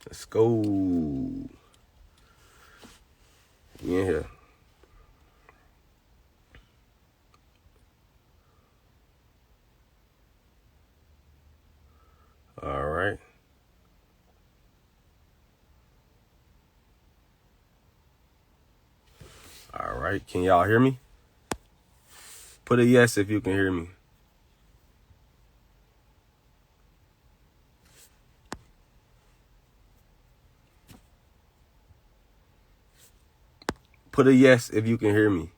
Let's go. Yeah. All right. All right. Can y'all hear me? Put a yes if you can hear me. Put a yes if you can hear me.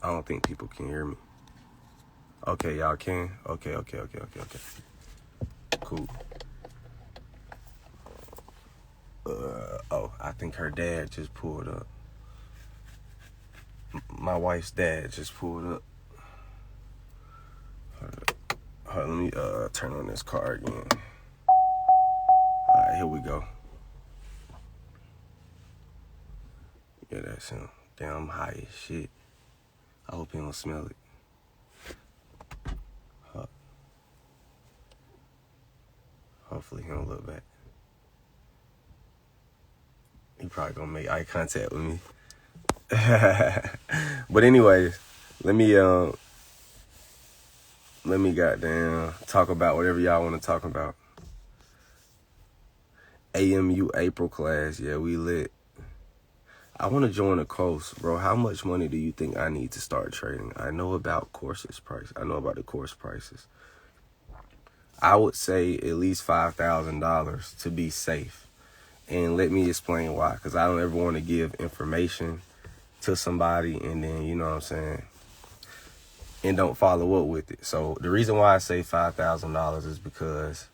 I don't think people can hear me. Okay, y'all can. Okay. Cool. I think her dad just pulled up. My wife's dad just pulled up. Let me turn on this car again. All right, here we go. Yeah, that's him. Damn, I'm high as shit. I hope he don't smell it. Hopefully he don't look back. He probably gonna make eye contact with me. But anyways, let me goddamn talk about whatever y'all want to talk about. AMU April class, yeah, we lit. I want to join a course, bro. How much money do you think I need to start trading? I know about courses price. I know about the course prices. I would say at least $5,000 to be safe. And let me explain why. Because I don't ever want to give information to somebody and then, you know what I'm saying, and don't follow up with it. So the reason why I say $5,000 is because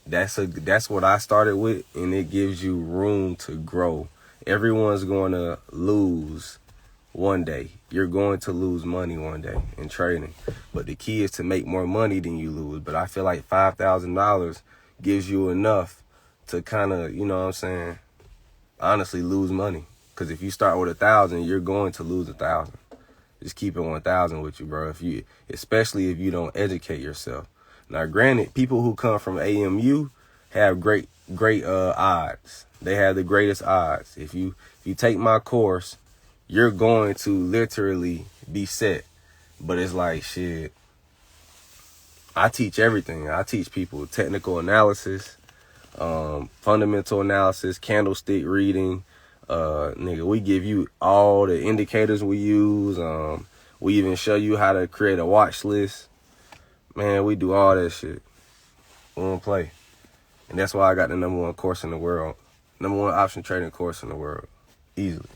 that's what I started with, and it gives you room to grow. Everyone's going to lose one day. You're going to lose money one day in trading. But the key is to make more money than you lose. But I feel like $5,000 gives you enough to kind of, you know what I'm saying, honestly lose money. Because if you start with 1,000, you're going to lose 1,000. Just keep it 1,000 with you, bro. Especially if you don't educate yourself. Now, granted, people who come from AMU have great odds. They have the greatest odds. If you take my course, you're going to literally be set. But it's like, shit, I teach everything. I teach people technical analysis, fundamental analysis, candlestick reading. Nigga, we give you all the indicators we use. We even show you how to create a watch list. Man, we do all that shit. We don't play. And that's why I got the #1 course in the world. #1 option trading course in the world. Easily.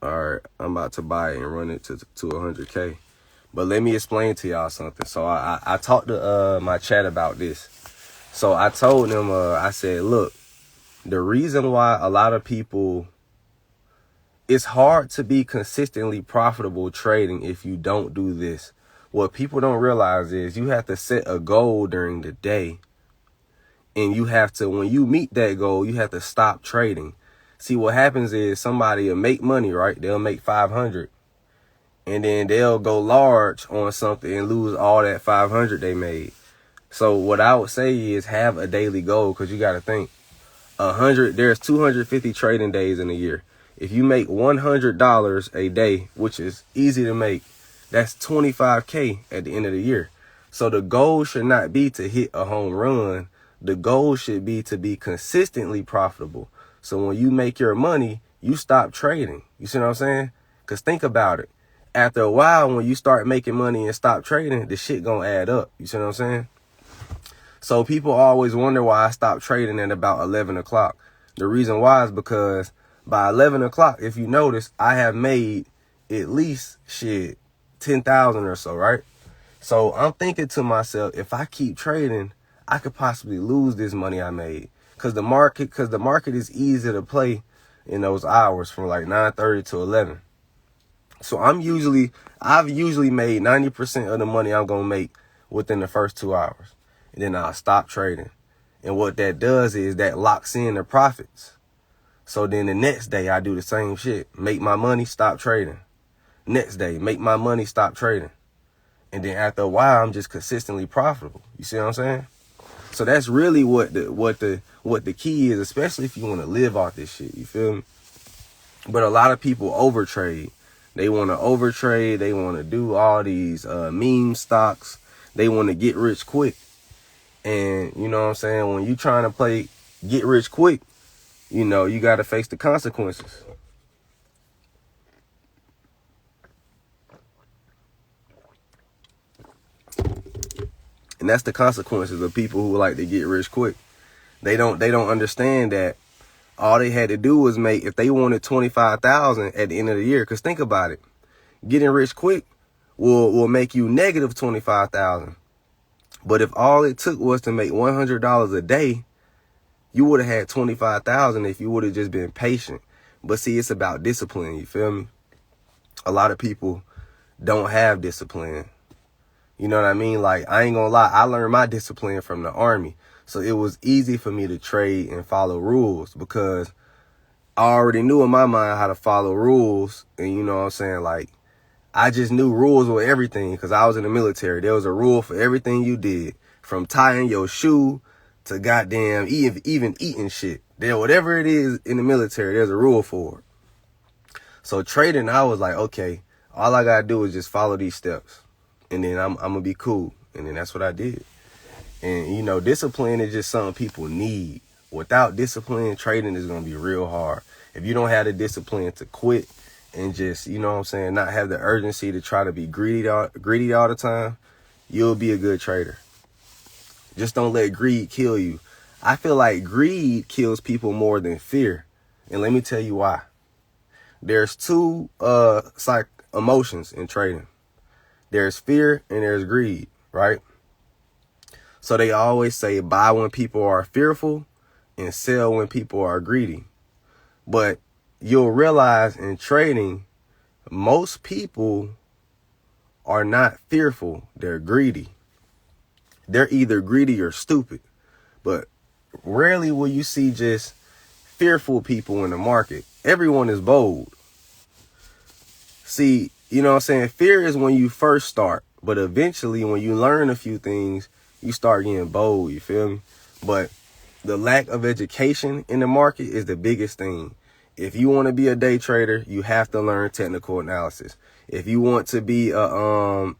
Alright, I'm about to buy it and run it to 100K. But let me explain to y'all something. So I talked to my chat about this. So I told them, I said, look, the reason why a lot of people, it's hard to be consistently profitable trading if you don't do this. What people don't realize is you have to set a goal during the day. And you have to, when you meet that goal, you have to stop trading. See, what happens is somebody will make money, right? They'll make 500. And then they'll go large on something and lose all that 500 they made. So what I would say is have a daily goal, because you got to think, there's 250 trading days in a year. If you make $100 a day, which is easy to make, that's 25K at the end of the year. So the goal should not be to hit a home run. The goal should be to be consistently profitable. So when you make your money, you stop trading. You see what I'm saying? Because think about it. After a while, when you start making money and stop trading, the shit gonna add up. You see what I'm saying? So people always wonder why I stopped trading at about 11 o'clock. The reason why is because by 11 o'clock, if you notice, I have made at least 10,000 or so, right? So I'm thinking to myself, if I keep trading, I could possibly lose this money I made. Because the market is easy to play in those hours from like 9:30 to 11. So I've usually made 90% of the money I'm going to make within the first 2 hours. And then I'll stop trading. And what that does is that locks in the profits. So then the next day I do the same shit. Make my money, stop trading. next day, make my money, stop trading. And then after a while, I'm just consistently profitable. You see what I'm saying? So that's really what the key is, especially if you want to live off this shit. You feel me? But a lot of people overtrade. They want to overtrade. They want to do all these meme stocks. They want to get rich quick. And you know what I'm saying? When you trying to play get rich quick, you know, you got to face the consequences. And that's the consequences of people who like to get rich quick. They don't understand that all they had to do was make, if they wanted 25,000 at the end of the year, because think about it, getting rich quick will make you negative 25,000. But if all it took was to make $100 a day, you would have had 25,000 if you would have just been patient. But see, it's about discipline. You feel me? A lot of people don't have discipline. You know what I mean? Like, I ain't gonna lie, I learned my discipline from the Army. So it was easy for me to trade and follow rules because I already knew in my mind how to follow rules. And you know what I'm saying? Like, I just knew rules with everything because I was in the military. There was a rule for everything you did, from tying your shoe to goddamn even eating shit. There, whatever it is in the military, there's a rule for it. So trading, I was like, okay, all I gotta do is just follow these steps. And then I'm gonna be cool. And then that's what I did. And, you know, discipline is just something people need. Without discipline, trading is gonna be real hard. If you don't have the discipline to quit and just, you know what I'm saying, not have the urgency to try to be greedy all the time, you'll be a good trader. Just don't let greed kill you. I feel like greed kills people more than fear. And let me tell you why. There's two emotions in trading. There's fear and there's greed, right? So they always say buy when people are fearful and sell when people are greedy. But you'll realize in trading, most people are not fearful. They're greedy. They're either greedy or stupid. But rarely will you see just fearful people in the market. Everyone is bold. See, you know what I'm saying? Fear is when you first start, but eventually when you learn a few things, you start getting bold, you feel me? But the lack of education in the market is the biggest thing. If you want to be a day trader, you have to learn technical analysis. If you want to be a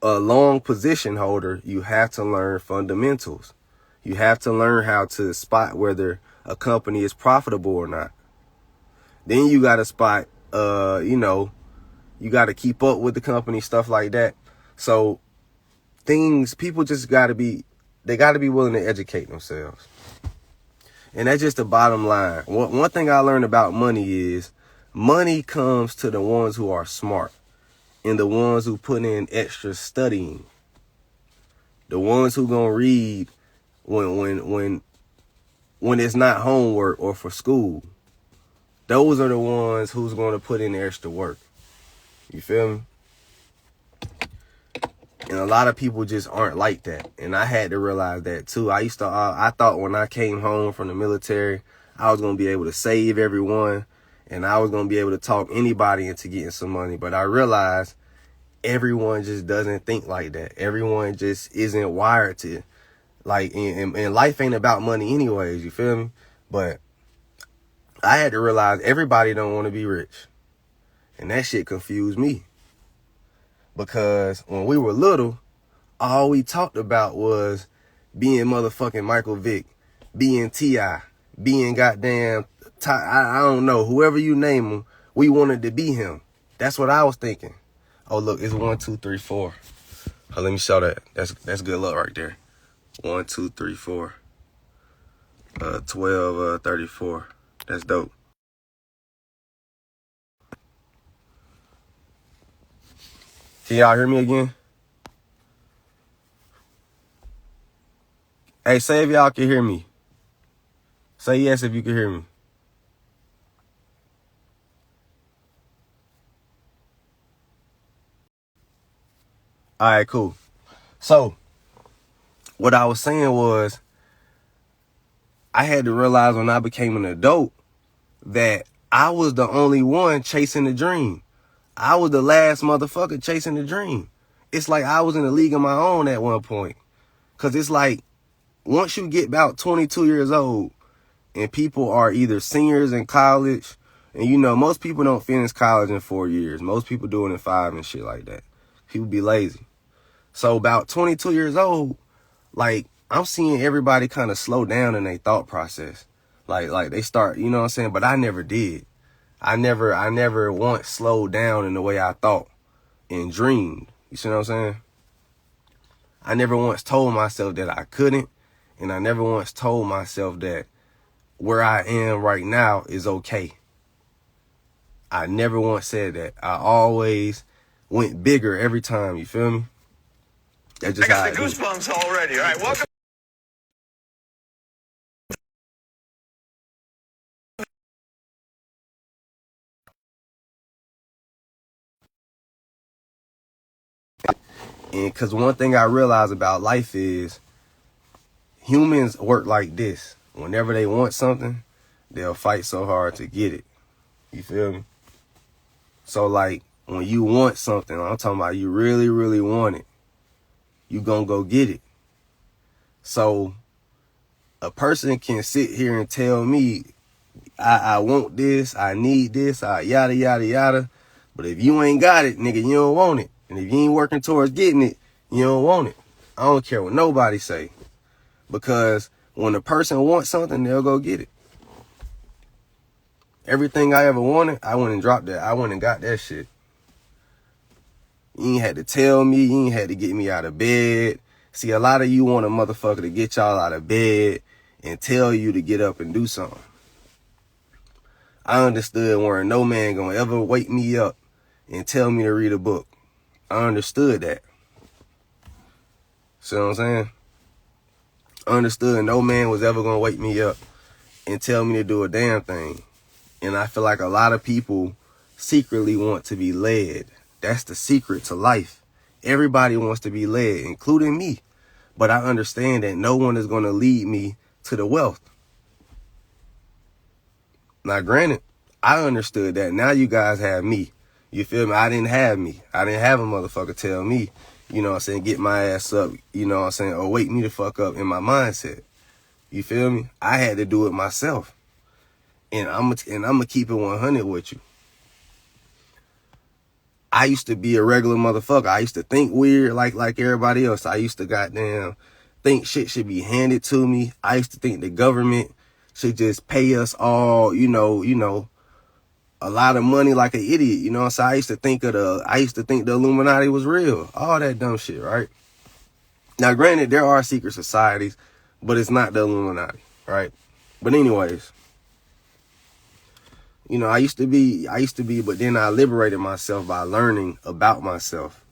long position holder, you have to learn fundamentals. You have to learn how to spot whether a company is profitable or not. Then you got to spot, you got to keep up with the company, stuff like that. So people just got to be willing to educate themselves. And that's just the bottom line. One thing I learned about money is money comes to the ones who are smart and the ones who put in extra studying. The ones who gonna read when it's not homework or for school. Those are the ones who's gonna put in the extra work. You feel me? And a lot of people just aren't like that. And I had to realize that too. I thought when I came home from the military, I was going to be able to save everyone and I was going to be able to talk anybody into getting some money. But I realized everyone just doesn't think like that. Everyone just isn't wired to, like, and life ain't about money anyways, you feel me? But I had to realize everybody don't want to be rich. And that shit confused me. Because when we were little, all we talked about was being motherfucking Michael Vick, being T.I., being goddamn, I don't know, whoever you name him, we wanted to be him. That's what I was thinking. Oh, look, it's 1, 2, 3, 4. Oh, let me show that. That's good luck right there. 1, 2, 3, 4. 12, 34. That's dope. Can y'all hear me again? Hey, say if y'all can hear me. Say yes if you can hear me. All right, cool. So, what I was saying was, I had to realize when I became an adult that I was the only one chasing the dream. I was the last motherfucker chasing the dream. It's like I was in a league of my own at one point. Cause it's like, once you get about 22 years old and people are either seniors in college, and you know, most people don't finish college in 4 years. Most people do it in 5 and shit like that. People be lazy. So about 22 years old, like, I'm seeing everybody kind of slow down in their thought process. Like they start, you know what I'm saying? But I never did. I never once slowed down in the way I thought and dreamed. You see what I'm saying? I never once told myself that I couldn't, and I never once told myself that where I am right now is okay. I never once said that. I always went bigger every time, you feel me? That's just I got the goosebumps already. All right, welcome. And because one thing I realize about life is humans work like this. Whenever they want something, they'll fight so hard to get it. You feel me? So like when you want something, I'm talking about you really, really want it, you gonna go get it. So a person can sit here and tell me, I want this, I need this, yada, yada, yada. But if you ain't got it, nigga, you don't want it. And if you ain't working towards getting it, you don't want it. I don't care what nobody say. Because when a person wants something, they'll go get it. Everything I ever wanted, I went and dropped that. I went and got that shit. You ain't had to tell me. You ain't had to get me out of bed. See, a lot of you want a motherfucker to get y'all out of bed and tell you to get up and do something. I understood where no man gonna ever wake me up and tell me to read a book. I understood that. See what I'm saying? I understood no man was ever gonna wake me up and tell me to do a damn thing. And I feel like a lot of people secretly want to be led. That's the secret to life. Everybody wants to be led, including me. But I understand that no one is going to lead me to the wealth. Now, granted, I understood that. Now you guys have me. You feel me? I didn't have me. I didn't have a motherfucker tell me, you know what I'm saying, get my ass up, you know what I'm saying, or wake me the fuck up in my mindset. You feel me? I had to do it myself. And I'm gonna keep it 100 with you. I used to be a regular motherfucker. I used to think weird like everybody else. I used to goddamn think shit should be handed to me. I used to think the government should just pay us all, you know, a lot of money like an idiot. You know what I'm saying? I used to think the Illuminati was real. All that dumb shit, right? Now, granted, there are secret societies, but it's not the Illuminati, right? But anyways, you know, I used to be, but then I liberated myself by learning about myself.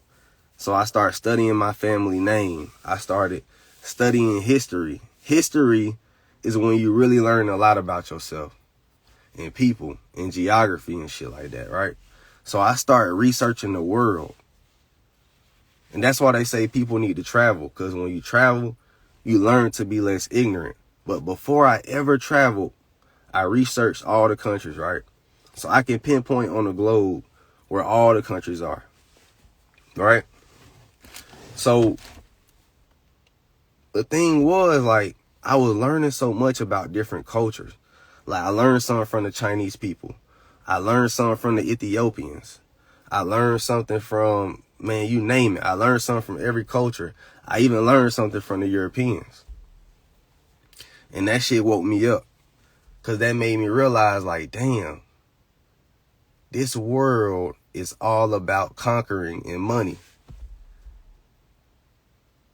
So I started studying my family name. I started studying history. History is when you really learn a lot about yourself and people and geography and shit like that, right? So I started researching the world. And that's why they say people need to travel, because when you travel, you learn to be less ignorant. But before I ever traveled, I researched all the countries, right? So I can pinpoint on the globe where all the countries are, right? So the thing was, like, I was learning so much about different cultures. Like, I learned something from the Chinese people. I learned something from the Ethiopians. I learned something from, man, you name it. I learned something from every culture. I even learned something from the Europeans. And that shit woke me up. Because that made me realize, like, damn, this world is all about conquering and money.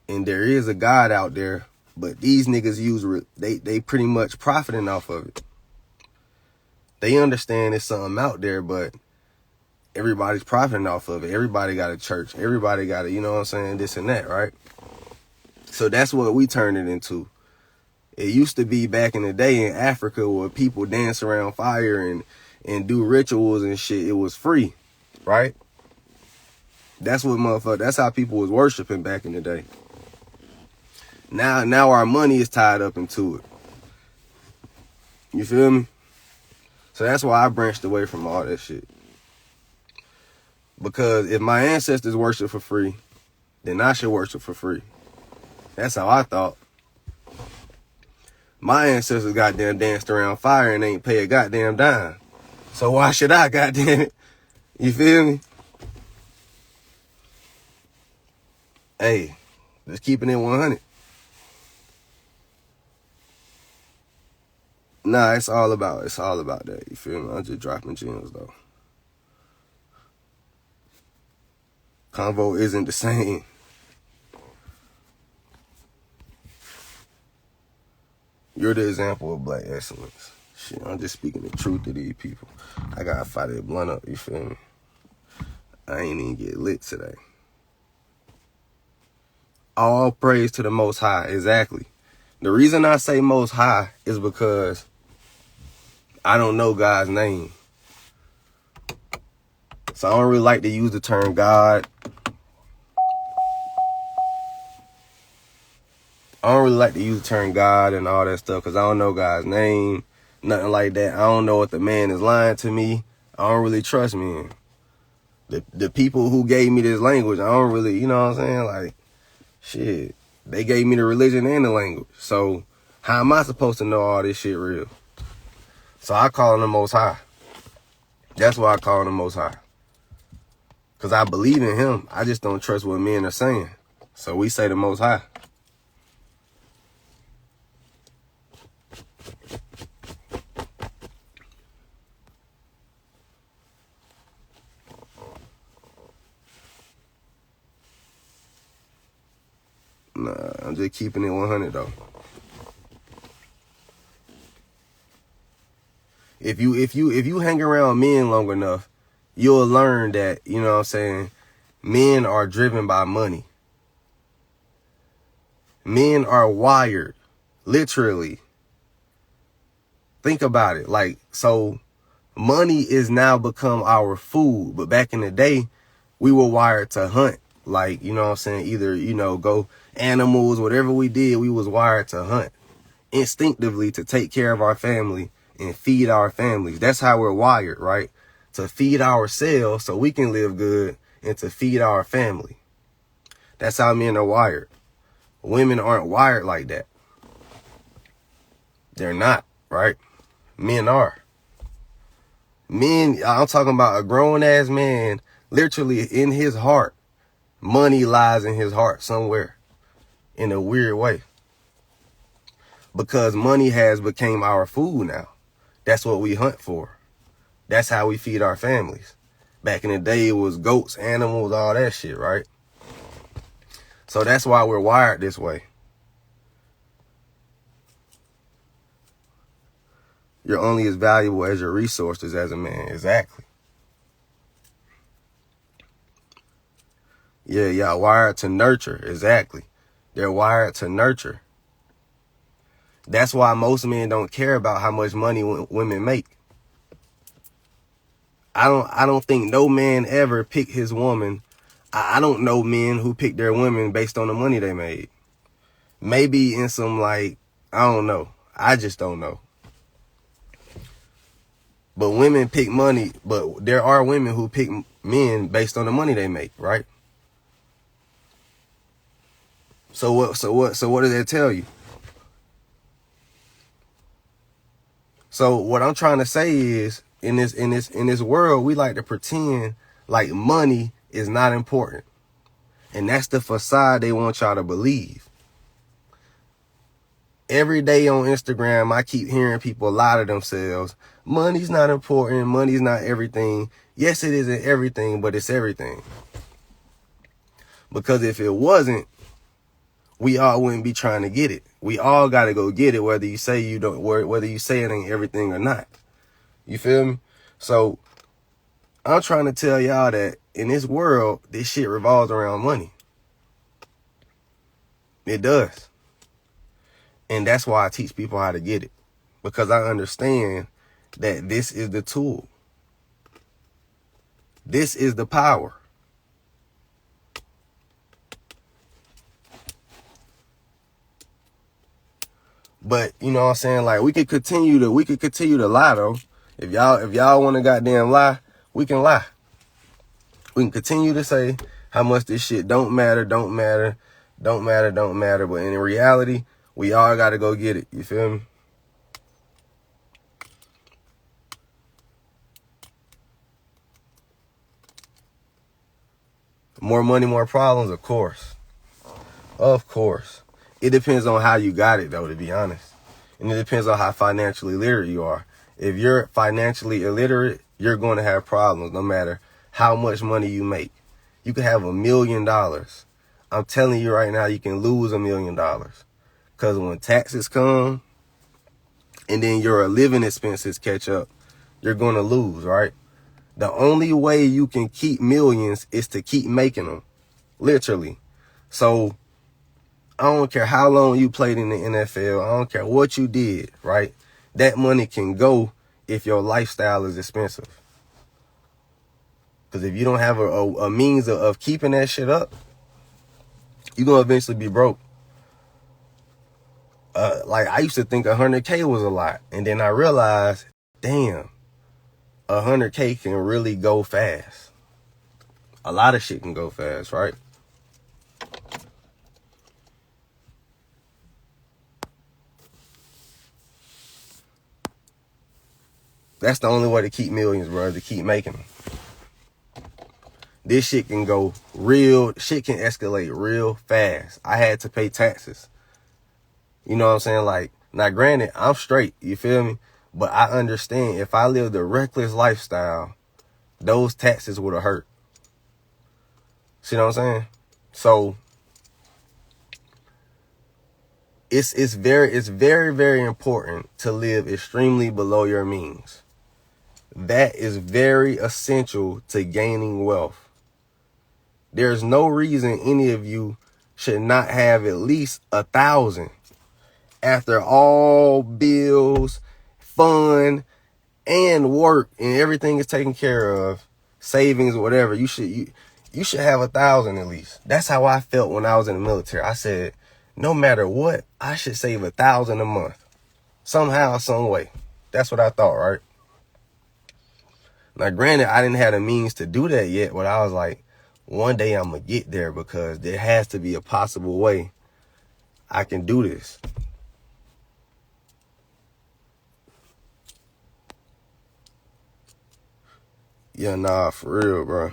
And there is a God out there, but these niggas they pretty much profiting off of it. They understand there's something out there, but everybody's profiting off of it. Everybody got a church. Everybody got a, you know what I'm saying, this and that, right? So that's what we turned it into. It used to be back in the day in Africa where people dance around fire and do rituals and shit. It was free, right? That's how people was worshiping back in the day. Now our money is tied up into it. You feel me? So that's why I branched away from all that shit. Because if my ancestors worship for free, then I should worship for free. That's how I thought. My ancestors goddamn danced around fire and ain't pay a goddamn dime. So why should I, goddamn it? You feel me? Hey, just keeping it 100. Nah, it's all about that. You feel me? I'm just dropping gems though. Convo isn't the same. You're the example of black excellence. Shit, I'm just speaking the truth to these people. I gotta fight it blunt up, you feel me? I ain't even get lit today. All praise to the Most High, exactly. The reason I say Most High is because I don't know God's name. So I don't really like to use the term God. I don't really like to use the term God and all that stuff because I don't know God's name, nothing like that. I don't know if the man is lying to me. I don't really trust men. The people who gave me this language, I don't really, you know what I'm saying? Like, shit, they gave me the religion and the language. So how am I supposed to know all this shit real? So I call him the Most High. That's why I call him the Most High. Because I believe in him. I just don't trust what men are saying. So we say the Most High. Nah, I'm just keeping it 100 though. If you hang around men long enough, you'll learn that, you know what I'm saying, men are driven by money. Men are wired, literally. Think about it. Like, so money is now become our food, but back in the day, we were wired to hunt. Like, you know what I'm saying, either, you know, go animals, whatever we did, we was wired to hunt instinctively to take care of our family and feed our families. That's how we're wired, right? To feed ourselves so we can live good and to feed our family. That's how men are wired. Women aren't wired like that. They're not, right? Men are. Men, I'm talking about a grown ass man, literally in his heart. Money lies in his heart somewhere in a weird way. Because money has become our food now. That's what we hunt for. That's how we feed our families. Back in the day, it was goats, animals, all that shit, right? So that's why we're wired this way. You're only as valuable as your resources as a man. Exactly. Yeah, y'all wired to nurture. Exactly. They're wired to nurture. That's why most men don't care about how much money women make. I don't think no man ever picked his woman. I don't know men who pick their women based on the money they made. Maybe in some, like, I don't know. I just don't know. But women pick money, but there are women who pick men based on the money they make, right? So what does that tell you? So what I'm trying to say is, in this world, we like to pretend like money is not important. And that's the facade they want y'all to believe. Every day on Instagram, I keep hearing people lie to themselves. Money's not important. Money's not everything. Yes, it isn't everything, but it's everything. Because if it wasn't, we all wouldn't be trying to get it. We all got to go get it, whether you say you don't, whether you say it ain't everything or not. You feel me? So I'm trying to tell y'all that in this world, this shit revolves around money. It does. And that's why I teach people how to get it. Because I understand that this is the tool. This is the power. But you know what I'm saying? Like, we could continue to lie though. If y'all want to goddamn lie, we can lie. We can continue to say how much this shit don't matter, don't matter, don't matter, don't matter. But in reality, we all got to go get it. You feel me? More money, more problems, of course. Of course. It depends on how you got it, though, to be honest. And it depends on how financially literate you are. If you're financially illiterate, you're going to have problems no matter how much money you make. You could have $1 million. I'm telling you right now, you can lose $1 million. Because when taxes come and then your living expenses catch up, you're going to lose, right? The only way you can keep millions is to keep making them. Literally. So I don't care how long you played in the NFL. I don't care what you did, right? That money can go if your lifestyle is expensive. Because if you don't have a means of keeping that shit up, you're going to eventually be broke. Like I used to think 100K was a lot. And then I realized, damn, 100K can really go fast. A lot of shit can go fast, right? That's the only way to keep millions, bro, to keep making them. This shit can go shit can escalate real fast. I had to pay taxes. You know what I'm saying? Like, now granted, I'm straight, you feel me? But I understand if I lived a reckless lifestyle, those taxes would have hurt. See what I'm saying? So it's very, very important to live extremely below your means. That is very essential to gaining wealth. There's no reason any of you should not have at least 1,000 after all bills, fun, and work and everything is taken care of, savings or whatever. You should have 1,000 at least. That's how I felt when I was in the military. I said, no matter what, I should save 1,000 a month. Somehow, some way. That's what I thought, right? Now, granted, I didn't have the means to do that yet, but I was like, one day I'm going to get there because there has to be a possible way I can do this. Yeah, nah, for real, bro.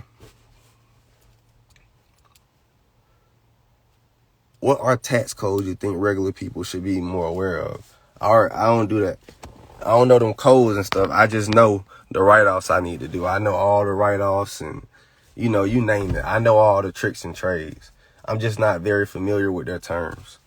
What are tax codes you think regular people should be more aware of? I don't do that. I don't know them codes and stuff. I just know the write-offs I need to do. I know all the write-offs and, you know, you name it. I know all the tricks and trades. I'm just not very familiar with their terms.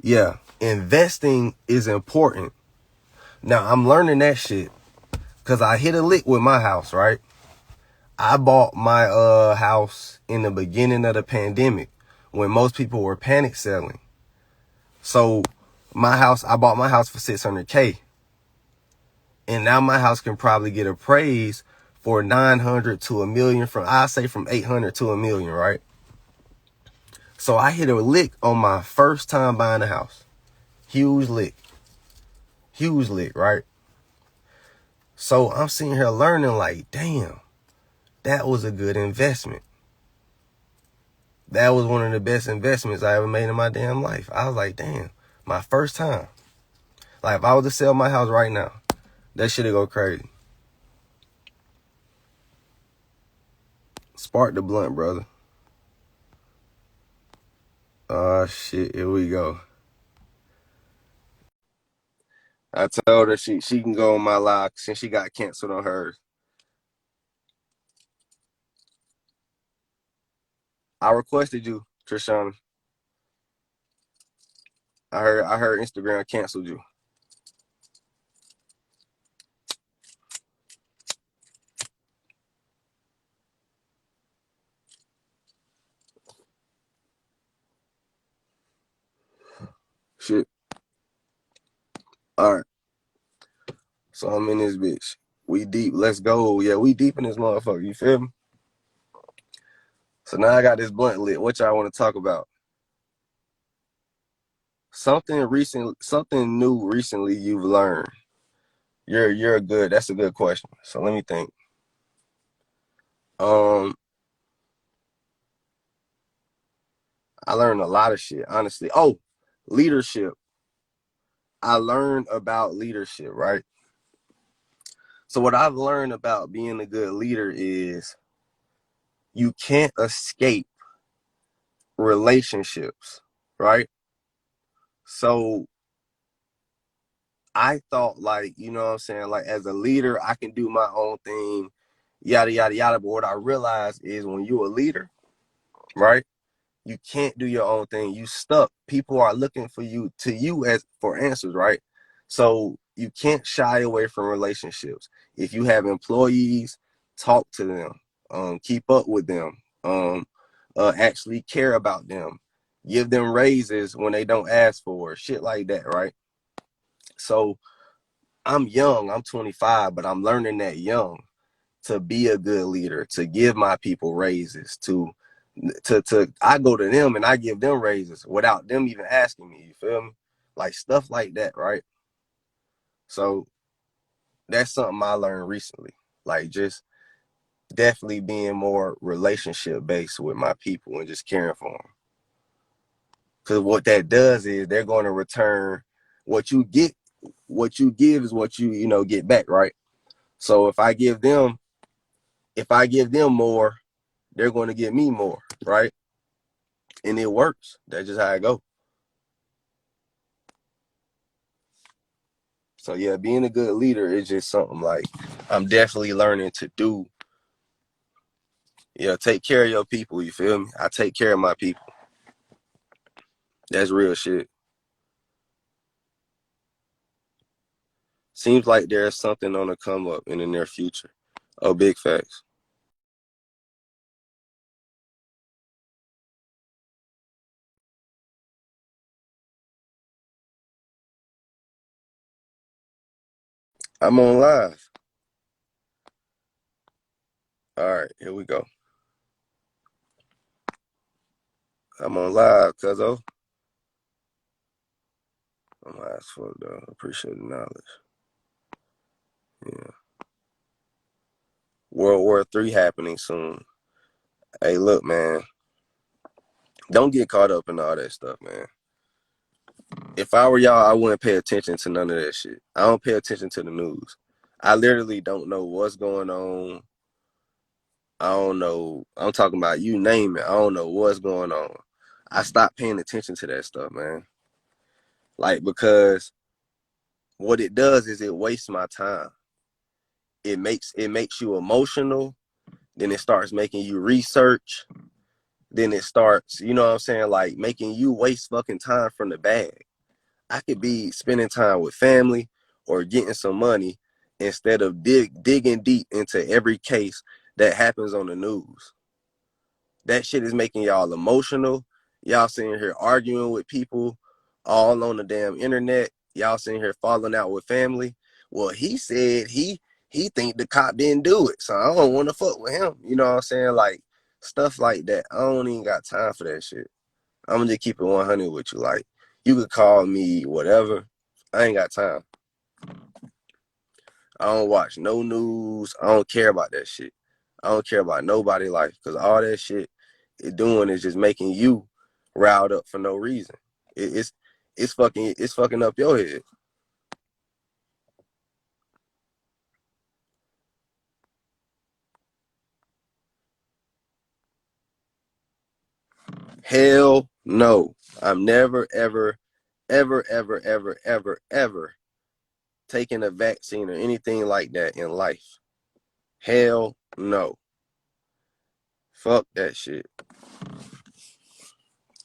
Yeah, investing is important. Now, I'm learning that shit because I hit a lick with my house, right? I bought my house in the beginning of the pandemic when most people were panic selling. So I bought my house for 600K. And now my house can probably get appraised for 900 to $1 million from 800 to $1 million, right? So I hit a lick on my first time buying a house. Huge lick, right? So I'm sitting here learning like, damn, that was a good investment. That was one of the best investments I ever made in my damn life. I was like, damn, my first time. Like if I was to sell my house right now, that shit'd go crazy. Spark the blunt, brother. Oh shit, here we go. I told her she can go on my live since she got canceled on hers. I requested you, Trishana. I heard Instagram canceled you. Shit. All right. So I'm in this bitch. We deep. Let's go. Yeah, we deep in this motherfucker. You feel me? So now I got this blunt lit. What y'all want to talk about? something new recently you've learned. You're good. That's a good question. So let me think. Um, I learned a lot of shit, honestly. Oh, leadership. I learned about leadership, right? So what I've learned about being a good leader is you can't escape relationships, right? So I thought, like, you know what I'm saying? Like, as a leader, I can do my own thing, yada, yada, yada. But what I realized is when you're a leader, right? You can't do your own thing. You stuck. People are looking for you as for answers, right? So you can't shy away from relationships. If you have employees, talk to them, keep up with them, actually care about them, give them raises when they don't ask for it, shit like that, right? So I'm young, I'm 25, but I'm learning that young to be a good leader, to give my people raises, to I go to them and I give them raises without them even asking me. You feel me? Like stuff like that, right? So that's something I learned recently. Like just definitely being more relationship based with my people and just caring for them. Because what that does is they're going to return what you get. What you give is what you get back, right? So if I give them more, they're going to give me more, right? And it works. That's just how I go. So yeah, being a good leader is just something like I'm definitely learning to do. Yeah, take care of your people. You feel me? I take care of my people. That's real shit. Seems like there's something on the come up in the near future. Oh, big facts. I'm on live. All right, here we go. I'm on live, cuzzo. I'm high as fuck though. Appreciate the knowledge. Yeah. World War III happening soon. Hey, look, man. Don't get caught up in all that stuff, man. If I were y'all, I wouldn't pay attention to none of that shit. I don't pay attention to the news. I literally don't know what's going on. I don't know. I'm talking about you name it. I don't know what's going on. I stopped paying attention to that stuff, man. Like because what it does is it wastes my time. It makes you emotional. Then it starts making you research. Then it starts, you know what I'm saying, like making you waste fucking time from the bag. I could be spending time with family or getting some money instead of digging deep into every case that happens on the news. That shit is making y'all emotional. Y'all sitting here arguing with people all on the damn internet. Y'all sitting here falling out with family. Well, he said he think the cop didn't do it, so I don't want to fuck with him. You know what I'm saying? Like stuff like that. I don't even got time for that shit. I'm gonna just keep it 100 with you. Like you could call me whatever. I ain't got time. I don't watch no news. I don't care about that shit. I don't care about nobody life because all that shit it doing is just making you riled up for no reason. It's fucking up your head. Hell no. I'm never ever taking a vaccine or anything like that in life. Hell no. Fuck that shit.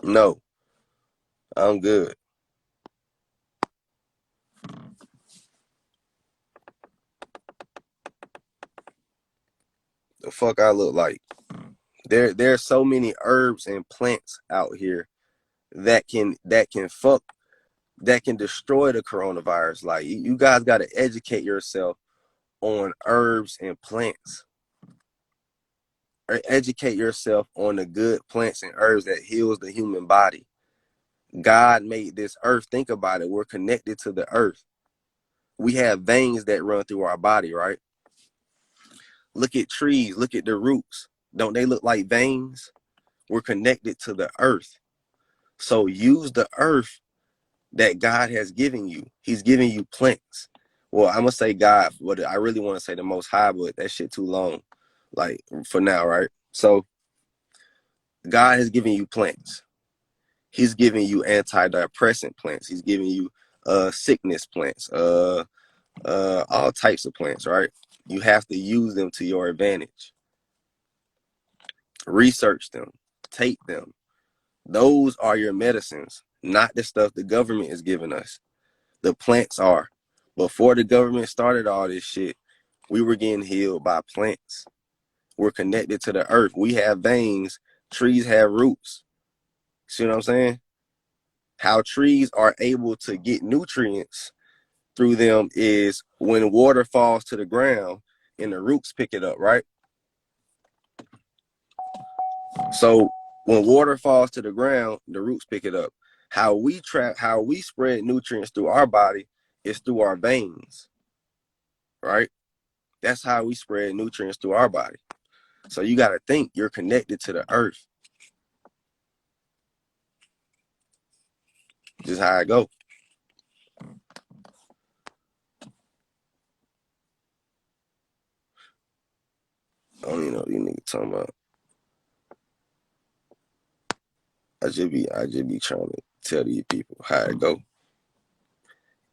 No, I'm good. The fuck I look like. There's so many herbs and plants out here that can destroy the coronavirus. Like you guys got to educate yourself on herbs and plants, or educate yourself on the good plants and herbs that heals the human body. God made this earth. Think about it. We're connected to the earth. We have veins that run through our body, right? Look at trees. Look at the roots. Don't they look like veins? We're connected to the earth. So use the earth that God has given you. He's giving you plants. Well, I'm gonna say God, but I really want to say the Most High, but that shit too long. Like for now, right? So God has given you plants. He's giving you antidepressant plants. He's giving you sickness plants, all types of plants, right? You have to use them to your advantage. Research them, take them. Those are your medicines, not the stuff the government is giving us. The plants are. Before the government started all this shit, we were getting healed by plants. We're connected to the earth. We have veins. Trees have roots. See what I'm saying? How trees are able to get nutrients through them is when water falls to the ground and the roots pick it up, right? So when water falls to the ground, the roots pick it up. How we spread nutrients through our body is through our veins, right? That's how we spread nutrients through our body. So you got to think you're connected to the earth. Just how I go. I don't even know what these niggas talking about. I just be trying to tell these people how it go.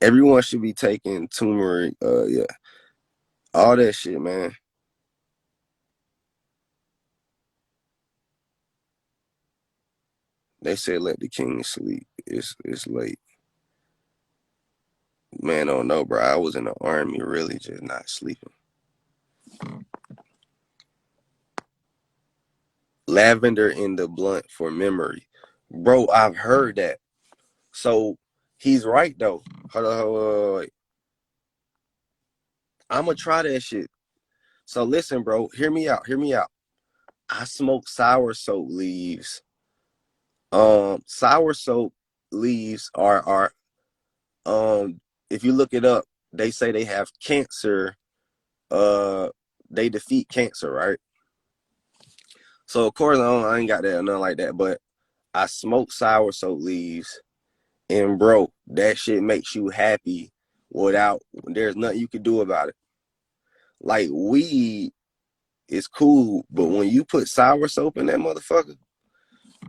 Everyone should be taking turmeric, yeah, all that shit, man. They say let the king sleep. It's late. Man, I don't know, bro. I was in the army, really just not sleeping. Lavender in the blunt for memory. Bro, I've heard that. So he's right though. Hold on, wait. I'm gonna try that shit. So listen, bro, hear me out. Hear me out. I smoke sour soap leaves. Sour soap leaves are if you look it up, they say they have cancer. They defeat cancer, right? So of course I ain't got that or nothing like that, but I smoke sour soap leaves, and bro, that shit makes you happy without there's nothing you can do about it. Like weed is cool, but when you put sour soap in that motherfucker,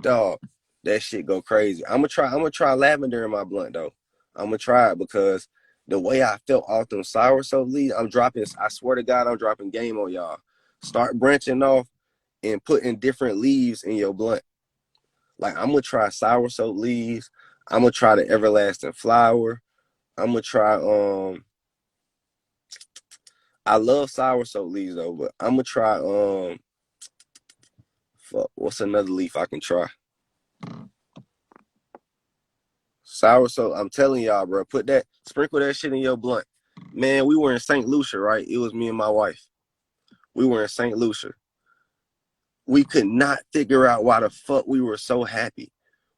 dog, that shit go crazy. I'm gonna try lavender in my blunt though. I'm gonna try it because the way I felt off them sour soap leaves, I swear to God, I'm dropping game on y'all. Start branching off and putting different leaves in your blunt. Like I'm gonna try sour soap leaves. I'm gonna try the everlasting flower. I'm gonna try I love sour soap leaves though, but I'm gonna try fuck, what's another leaf I can try? Sour soap. I'm telling y'all, bro. Sprinkle that shit in your blunt. Man, we were in St. Lucia, right? It was me and my wife. We were in St. Lucia. We could not figure out why the fuck we were so happy.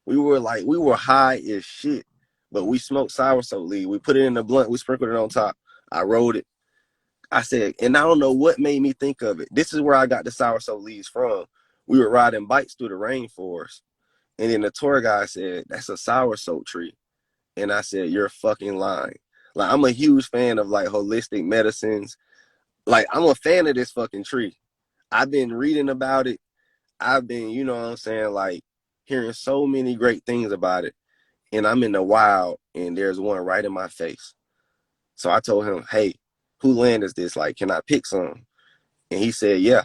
We were high as shit, but we smoked sour soap leaf. We put it in the blunt. We sprinkled it on top. I rolled it. I said, and I don't know what made me think of it. This is where I got the sour soap leaves from. We were riding bikes through the rainforest, and then the tour guide said, "That's a sour soap tree." And I said, "You're fucking lying." Like, I'm a huge fan of like holistic medicines. Like, I'm a fan of this fucking tree. I've been reading about it. I've been, you know what I'm saying, like hearing so many great things about it. And I'm in the wild and there's one right in my face. So I told him, "Hey, who land is this? Like, can I pick some?" And he said, "Yeah."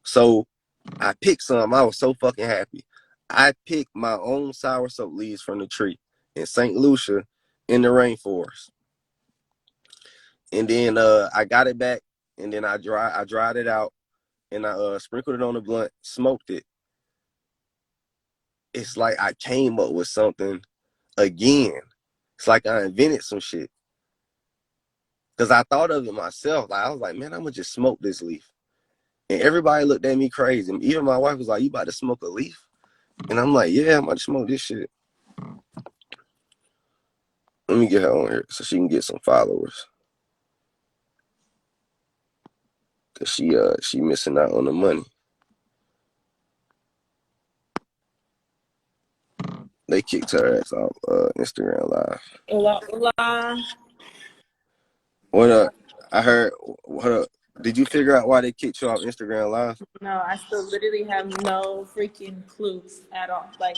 So I picked some. I was so fucking happy. I picked my own sour soap leaves from the tree in St. Lucia in the rainforest. And then I got it back, and then I dried it out, and I sprinkled it on the blunt, smoked it. It's like I came up with something again. It's like I invented some shit. Cause I thought of it myself. Like I was like, man, I'm gonna just smoke this leaf. And everybody looked at me crazy. Even my wife was like, "You about to smoke a leaf?" And I'm like, "Yeah, I'm about to smoke this shit." Let me get her on here so she can get some followers. Cause she missing out on the money. They kicked her ass off Instagram Live. Hola, hola. What up? I heard. What up? Did you figure out why they kicked you off Instagram Live? No, I still literally have no freaking clue at all. Like,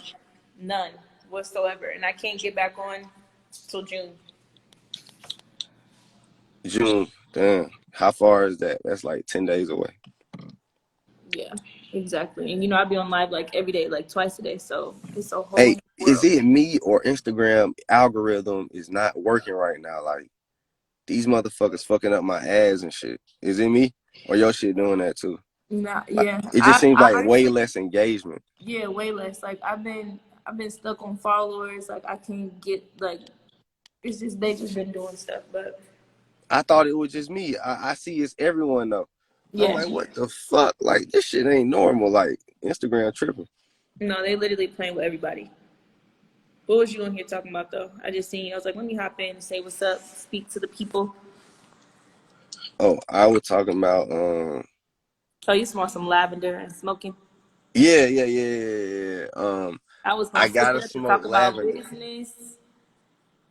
none whatsoever. And I can't get back on till June. June. Damn. How far is that? That's like 10 days away. Yeah, exactly. And I'd be on live like every day, like twice a day. So it's a whole Hey, new is world. it me or Instagram algorithm is not working right now? Like these motherfuckers fucking up my ads and shit. Is it me or your shit doing that too? Nah, Like, yeah. it just seems I like way honestly, less engagement. yeah, way less. Like I've been stuck on followers. Like I can't get like it's just they just been doing stuff. But I thought it was just me. I see it's everyone though. I'm yeah, like, what the fuck? Like this shit ain't normal. Like Instagram tripping. no, they literally playing with everybody. What was you on here talking about though? I just seen you. I was like, let me hop in and say what's up, speak to the people. Oh, I was talking about Oh, you smell some lavender and smoking. yeah. I was gonna I switch gotta it up to smoke talk about lavender. business.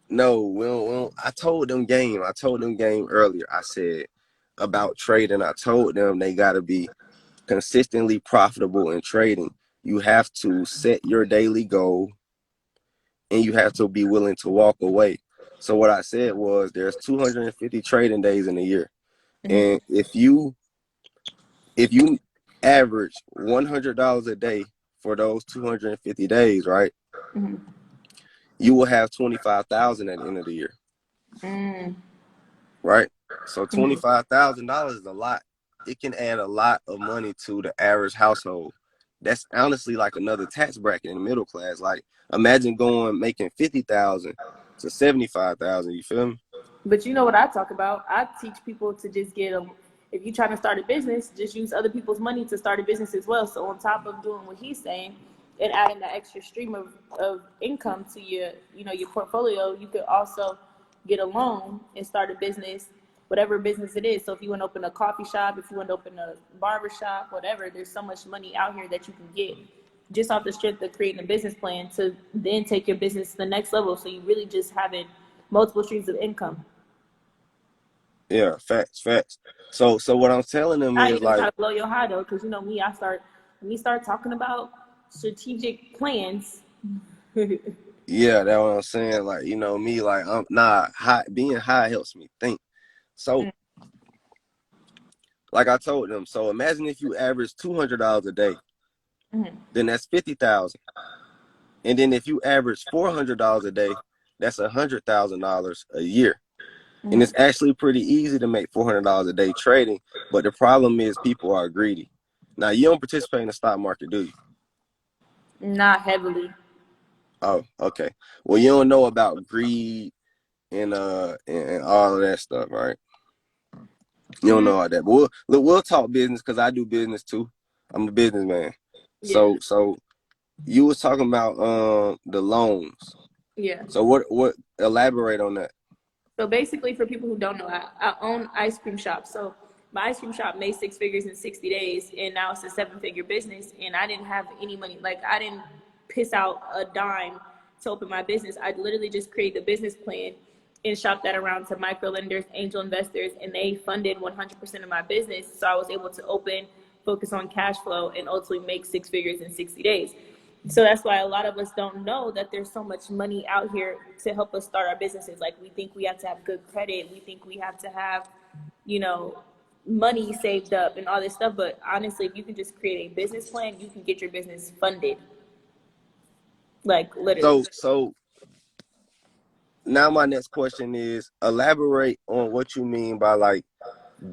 No, we don't. I told them game. I told them game earlier. I said about trading. I told them they gotta be consistently profitable in trading. You have to set your daily goal and you have to be willing to walk away. So what I said was there's 250 trading days in a year. Mm-hmm. And if you average $100 a day for those 250 days, right? Mm-hmm. You will have 25,000 at the end of the year, Mm-hmm. right? So $25,000 is a lot. It can add a lot of money to the average household. That's honestly like another tax bracket in the middle class. Like imagine going making 50,000 to 75,000. You feel me? But you know what I talk about? I teach people to just get a. If you're trying to start a business, just use other people's money to start a business as well. So on top of doing what he's saying and adding that extra stream of income to your portfolio, you could also get a loan and start a business, whatever business it is. So if you want to open a coffee shop, if you want to open a barber shop, whatever, there's so much money out here that you can get just off the strength of creating a business plan to then take your business to the next level. So you really just having multiple streams of income. Yeah, facts. So what I'm telling them I ain't is even try like, to blow your high though, because you know me, when we start talking about strategic plans. yeah, that's what I'm saying. Like, me, like I'm nah high being high helps me think. So like I told them, so imagine if you average $200 a day, then that's 50,000. And then if you average $400 a day, that's $100,000 a year. And it's actually pretty easy to make $400 a day trading, but the problem is people are greedy. Now you don't participate in the stock market, do you? Not heavily. Oh, okay. Well, you don't know about greed and all of that stuff, right? You don't Mm, know all that. But we'll talk business because I do business too. I'm a businessman. yeah, So you was talking about the loans. yeah. So what elaborate on that? So basically, for people who don't know, I own ice cream shop. So my ice cream shop made six figures in 60 days, and now it's a seven-figure business. And I didn't have any money. Like I didn't piss out a dime to open my business. I literally just created a business plan and shopped that around to micro lenders, angel investors, and they funded 100% of my business. So I was able to open, focus on cash flow, and ultimately make six figures in 60 days. So that's why a lot of us don't know that there's so much money out here to help us start our businesses. Like we think we have to have good credit, we think we have to have, you know, money saved up and all this stuff. But honestly, if you can just create a business plan, you can get your business funded. Like literally. So now my next question is elaborate on what you mean by like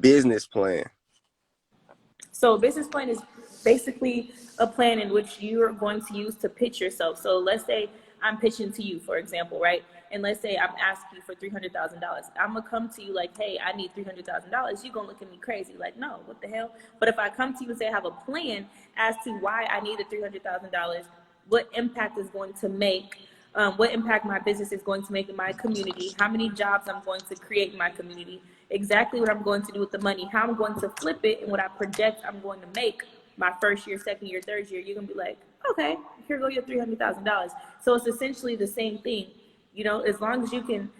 business plan. So a business plan is basically a plan in which you are going to use to pitch yourself. So let's say I'm pitching to you, for example, right? And let's say I'm asking you for $300,000. I'm gonna come to you like, hey, I need $300,000. You're gonna look at me crazy, like, no, what the hell? But if I come to you and say I have a plan as to why I need the $300,000, what impact is going to make what impact my business is going to make in my community, how many jobs I'm going to create in my community, exactly what I'm going to do with the money, how I'm going to flip it, and what I project I'm going to make my first year, second year, third year. You're gonna be like, okay, here go your $300,000. So it's essentially the same thing. You know, as long as you can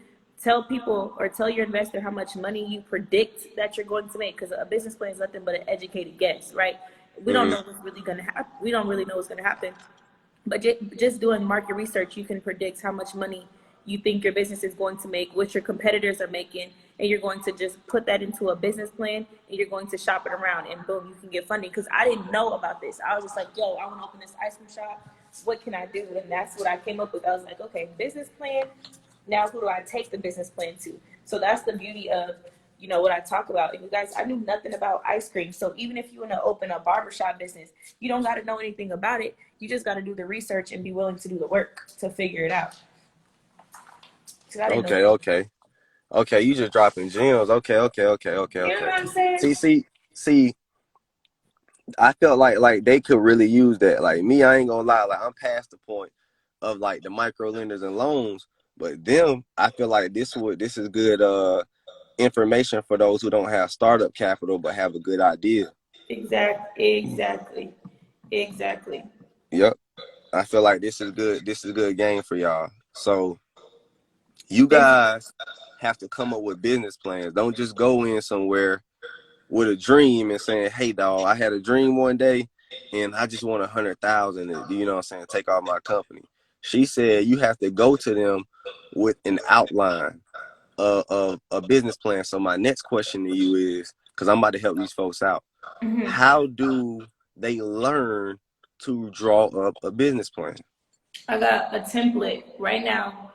tell people or tell your investor how much money you predict that you're going to make, because a business plan is nothing but an educated guess, right? We don't know what's really going to happen. We don't really know what's going to happen. But just doing market research, you can predict how much money you think your business is going to make, what your competitors are making, and you're going to just put that into a business plan, and you're going to shop it around, and boom, you can get funding. Because I didn't know about this. I was just like, yo, I want to open this ice cream shop. What can I do? And that's what I came up with. I was like, okay, business plan. Now who do I take the business plan to? So that's the beauty of, you know, what I talk about. And you guys, I knew nothing about ice cream. So even if you want to open a barbershop business, you don't got to know anything about it. You just got to do the research and be willing to do the work to figure it out. Okay, you just dropping gems. Okay. You know what I'm saying? See, I felt like they could really use that. Like me, I ain't gonna lie, like I'm past the point of like the micro lenders and loans, but them, I feel like this is good information for those who don't have startup capital but have a good idea. Exactly. Yep. I feel like this is good game for y'all. So you It's, guys have to come up with business plans. Don't just go in somewhere with a dream and saying, hey dog, I had a dream one day and I just want 100,000 to, you know what I'm saying, take off my company. She said you have to go to them with an outline of a business plan. So my next question to you is, because I'm about to help these folks out, how do they learn to draw up a business plan? I got a template right now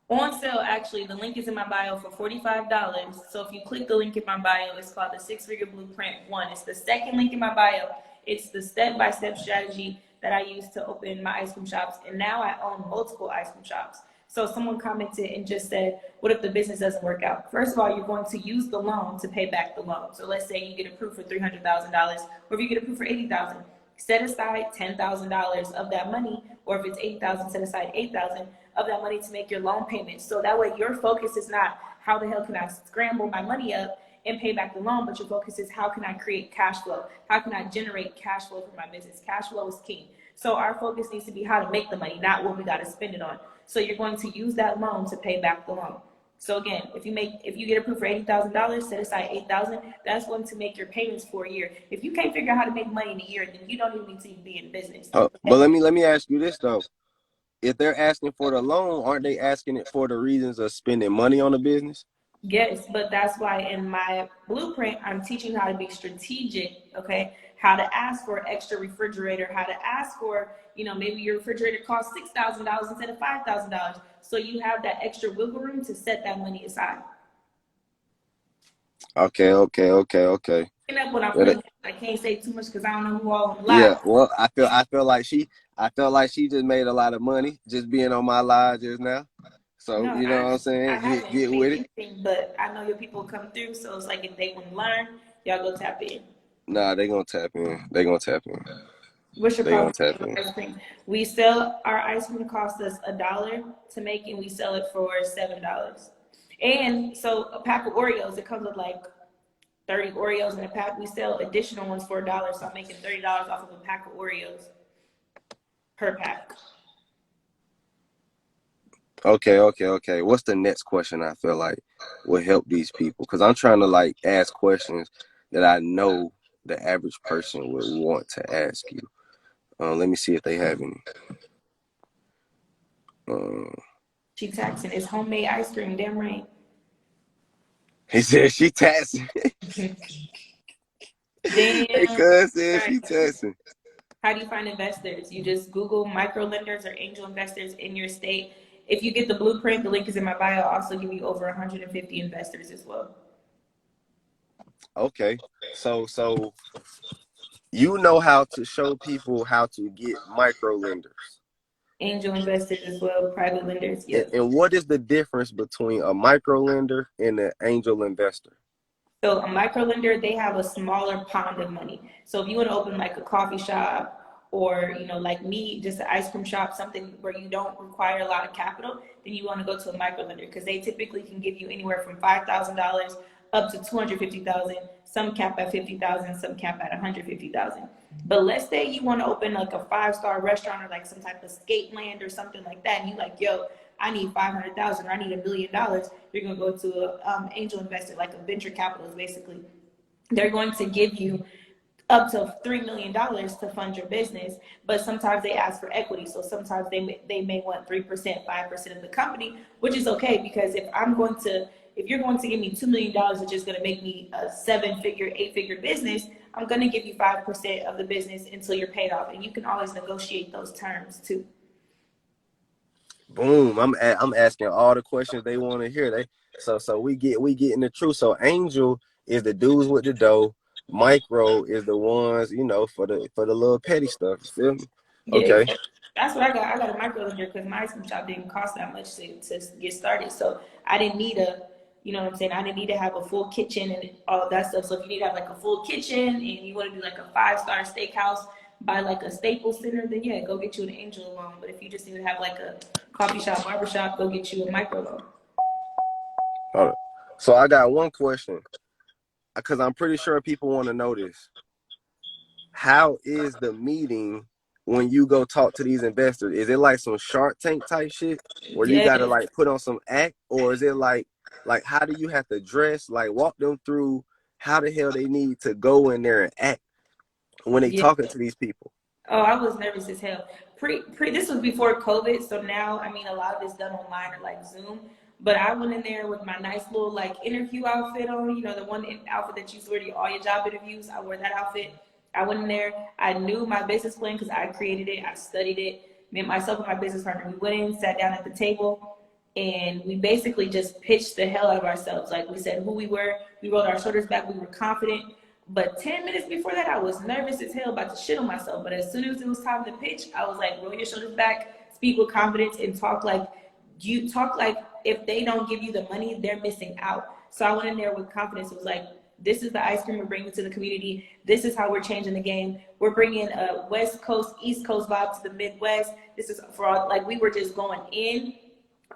on sale. Actually, the link is in my bio for $45. So if you click the link in my bio, it's called the Six Figure Blueprint 1. It's the second link in my bio. It's the step-by-step strategy that I use to open my ice cream shops. And now I own multiple ice cream shops. So someone commented and just said, what if the business doesn't work out? First of all, you're going to use the loan to pay back the loan. So let's say you get approved for $300,000, or if you get approved for $80,000, set aside $10,000 of that money, or if it's $8,000, set aside $8,000 of that money to make your loan payments. So that way your focus is not how the hell can I scramble my money up and pay back the loan, but your focus is how can I create cash flow? How can I generate cash flow for my business? Cash flow is king. So our focus needs to be how to make the money, not what we got to spend it on. So you're going to use that loan to pay back the loan. So again, if you get approved for $80,000, set aside $8,000. That's going to make your payments for a year. If you can't figure out how to make money in a year, then you don't even need to be in business. But let me ask you this though: if they're asking for the loan, aren't they asking it for the reasons of spending money on the business? Yes, but that's why in my blueprint, I'm teaching how to be strategic, okay? How to ask for an extra refrigerator, how to ask for, you know, maybe your refrigerator costs $6,000 instead of $5,000. So you have that extra wiggle room to set that money aside. Okay. And that's what I'm really, I can't say too much because I don't know who all on live. Yeah, well, I feel like she just made a lot of money just being on my live just now. So No, you know what I'm saying? I haven't Get made with it. anything, but I know your people come through, so it's like if they want to learn, y'all go tap in. Nah, they gonna tap in. What's your They gonna problem tap with in. ice cream? We sell our ice cream costs us $1 to make, and we sell it for $7. And so a pack of Oreos, it comes with like 30 Oreos in a pack. We sell additional ones for $1, so I'm making $30 off of a pack of Oreos per pack. Okay. What's the next question I feel like will help these people? Because I'm trying to like ask questions that I know the average person would want to ask you. Let me see if they have any. She taxing. It's homemade ice cream, damn right. He said she taxing. Damn. Hey, cuz said she taxing. How do you find investors? You just Google micro lenders or angel investors in your state. If you get the blueprint, the link is in my bio. I'll also give you over 150 investors as well. Okay. So you know how to show people how to get micro lenders. Angel investors as well, private lenders, yeah. And what is the difference between a micro lender and an angel investor? So a micro lender, they have a smaller pond of money. So if you want to open like a coffee shop or like me, just an ice cream shop, something where you don't require a lot of capital, then you want to go to a micro lender because they typically can give you anywhere from $5,000 up to 250,000. Some cap at 50,000, some cap at 150,000. But let's say you want to open like a 5-star restaurant or like some type of skate land or something like that, and you like, yo, I need 500,000 or I need $1 million. You're gonna go to a angel investor, like a venture capitalist, basically. They're going to give you up to $3 million to fund your business, but sometimes they ask for equity. So sometimes they may want 3%, 5% of the company, which is okay, because if you're going to give me $2 million, which is going to make me a 7-figure, 8-figure business, I'm going to give you 5% of the business until you're paid off, and you can always negotiate those terms too. Boom. I'm asking all the questions they want to hear. So we getting the truth. So angel is the dudes with the dough. Micro is the ones, for the little petty stuff. You feel me? Yeah, Okay. exactly. That's what I got. I got a micro lender because my ice cream shop didn't cost that much to get started. So I didn't need you know what I'm saying? I didn't need to have a full kitchen and all of that stuff. So if you need to have like a full kitchen and you want to do like a 5-star steakhouse by like a Staples Center, then yeah, go get you an angel loan. But if you just need to have like a coffee shop, barber shop, go get you a micro loan. Hold on. So I got one question, because I'm pretty sure people want to know this. How is the meeting when you go talk to these investors? Is it like some Shark Tank type shit where you got to Yeah. like put on some act, or is it like how do you have to dress? Like walk them through how the hell they need to go in there and act when they Yeah. talking to these people. Oh, I was nervous as hell. This was before COVID, so now I mean a lot of it's done online or like Zoom. But I went in there with my nice little like interview outfit on, the one outfit that you wear to all your job interviews. I wore that outfit. I went in there. I knew my business plan because I created it. I studied it. Me, myself, and my business partner, we went in, sat down at the table, and we basically just pitched the hell out of ourselves. Like we said who we were. We rolled our shoulders back. We were confident. But 10 minutes before that, I was nervous as hell about to shit on myself. But as soon as it was time to pitch, I was like, roll your shoulders back, speak with confidence, and talk like if they don't give you the money, they're missing out. So I went in there with confidence. It was like, this is the ice cream we're bringing to the community. This is how we're changing the game. We're bringing a West Coast, East Coast vibe to the Midwest. This is for all, like we were just going in.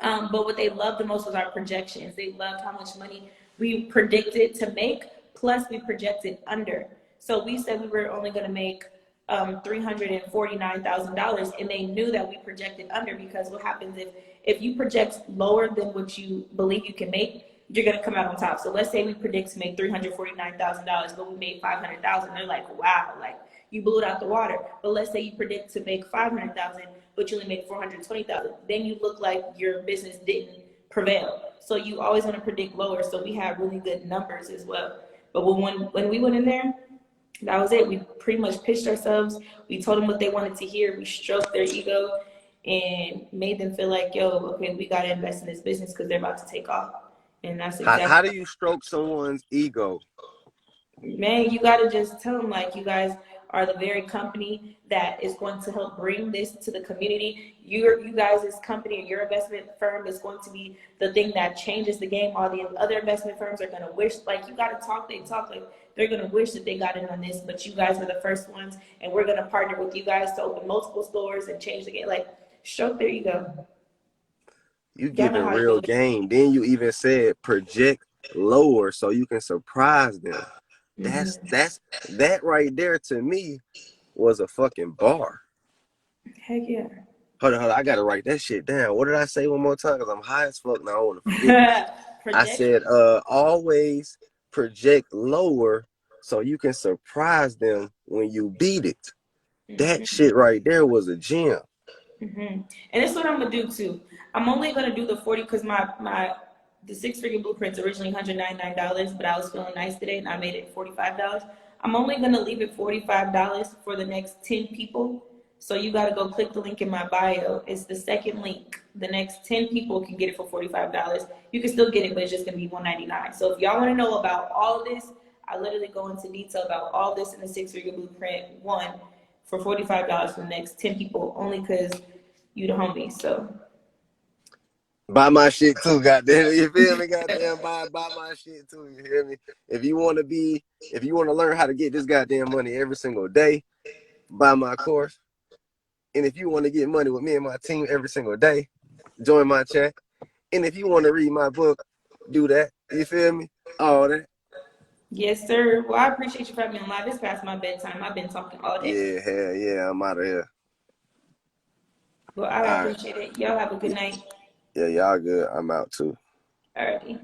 But what they loved the most was our projections. They loved how much money we predicted to make, plus we projected under. So we said we were only going to make $349,000, and they knew that we projected under, because what happens if you project lower than what you believe you can make, you're going to come out on top. So let's say we predict to make $349,000, but we made $500,000. They're like, wow, like you blew it out the water. But let's say you predict to make $500,000, but you only make $420,000. Then you look like your business didn't prevail. So you always want to predict lower. So we have really good numbers as well. But when we went in there, that was it. We pretty much pitched ourselves. We told them what they wanted to hear. We stroked their ego and made them feel like, yo, okay, we got to invest in this business because they're about to take off. And that's exactly. How do you stroke someone's ego? Man, you got to just tell them, like, you guys are the very company that is going to help bring this to the community. You guys' company and your investment firm is going to be the thing that changes the game. All the other investment firms are going to wish, like, you got to talk, they talk, like, they're going to wish that they got in on this, but you guys are the first ones, and we're going to partner with you guys to open multiple stores and change the game. Like, stroke their ego. You give it real game. Then you even said project lower so you can surprise them. That right there to me was a fucking bar. Heck yeah. Hold on. I gotta write that shit down. What did I say one more time? Because I'm high as fuck now. I want to forget. I said always project lower so you can surprise them when you beat it. That shit right there was a gem. And that's what I'm gonna do too. I'm only gonna do the 40 because the 6-figure blueprint's originally $199, but I was feeling nice today and I made it $45. I'm only gonna leave it $45 for the next 10 people. So you gotta go click the link in my bio. It's the second link. The next 10 people can get it for $45. You can still get it, but it's just gonna be $199. So if y'all wanna know about all of this, I literally go into detail about all this in the 6-figure blueprint 1 for $45 for the next 10 people, only because you the homie. So buy my shit too, goddamn. You feel me? Goddamn, buy my shit too. You hear me? If you want to learn how to get this goddamn money every single day, buy my course. And if you want to get money with me and my team every single day, join my chat. And if you want to read my book, do that. You feel me? All that. Yes, sir. Well, I appreciate you for having me on live. It's past my bedtime. I've been talking all day. Yeah, hell yeah, I'm out of here. Well, I All right. appreciate it. Y'all have a good night. Yeah, y'all good. I'm out too. Alrighty.